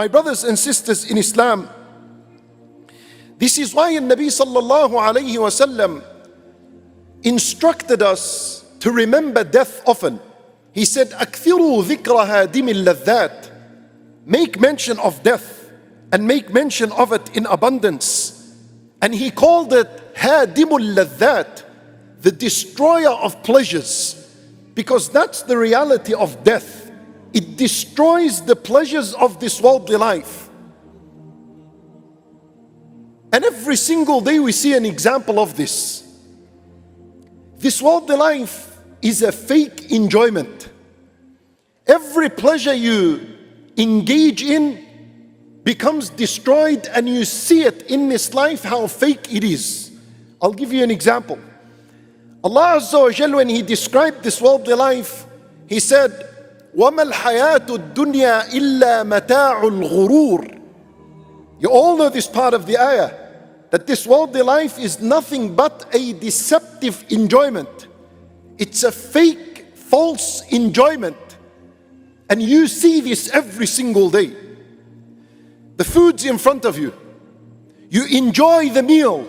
My brothers and sisters in Islam, this is why the Nabi sallallahu alayhi wasallam instructed us to remember death often. He said, "Akthiru dhikra hadimil ladhat." Make mention of death and make mention of it in abundance. And he called it hadimul ladhat, the destroyer of pleasures, because that's the reality of death. It destroys the pleasures of this worldly life. And every single day we see an example of this. This worldly life is a fake enjoyment. Every pleasure you engage in becomes destroyed, and you see it in this life how fake it is. I'll give you an example. Allah Azza wa Jal, when He described this worldly life, He said, وَمَا الْحَيَاةُ الدُّنْيَا إِلَّا مَتَاعُ الْغُرُورِ. You all know this part of the ayah, that this worldly life is nothing but a deceptive enjoyment. It's a fake, false enjoyment. And you see this every single day. The food's in front of you. You enjoy the meal.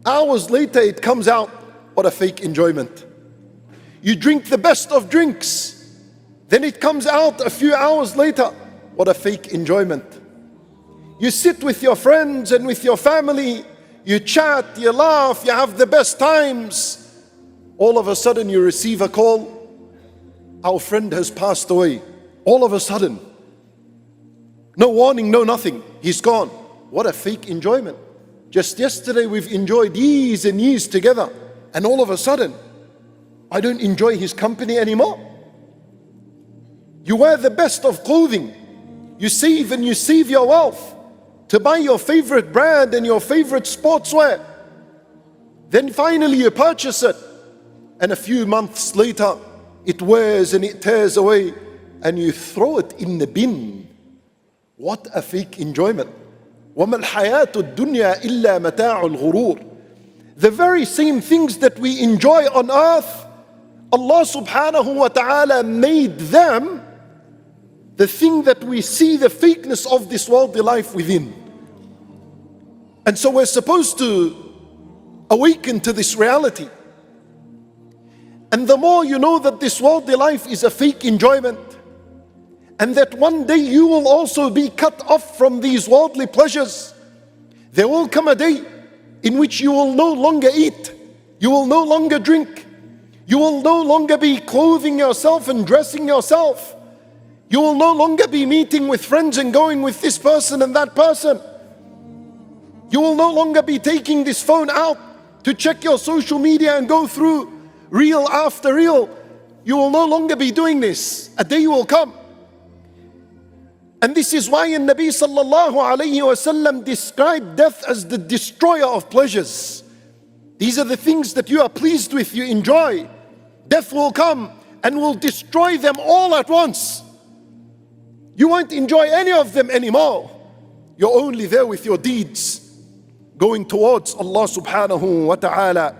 Hours later it comes out. What a fake enjoyment. You drink the best of drinks. Then it comes out a few hours later. What a fake enjoyment. You sit with your friends and with your family. You chat, you laugh, you have the best times. All of a sudden you receive a call. Our friend has passed away. All of a sudden. No warning, no nothing. He's gone. What a fake enjoyment. Just yesterday we've enjoyed years and years together. And all of a sudden, I don't enjoy his company anymore. You wear the best of clothing. You save and you save your wealth to buy your favorite brand and your favorite sportswear. Then finally you purchase it. And a few months later, it wears and it tears away. And you throw it in the bin. What a fake enjoyment. وَمَا الْحَيَاةُ الدُّنْيَا إِلَّا مَتَاعُ الْغُرُورِ. The very same things that we enjoy on earth, Allah subhanahu wa ta'ala made them the thing that we see the fakeness of this worldly life within. And so we're supposed to awaken to this reality. And the more you know that this worldly life is a fake enjoyment, and that one day you will also be cut off from these worldly pleasures. There will come a day in which you will no longer eat, you will no longer drink, you will no longer be clothing yourself and dressing yourself. You will no longer be meeting with friends and going with this person and that person. You will no longer be taking this phone out to check your social media and go through reel after reel. You will no longer be doing this. A day will come. And this is why the Nabi sallallahu alayhi wasallam described death as the destroyer of pleasures. These are the things that you are pleased with, you enjoy. Death will come and will destroy them all at once. You won't enjoy any of them anymore. You're only there with your deeds, going towards Allah subhanahu wa ta'ala.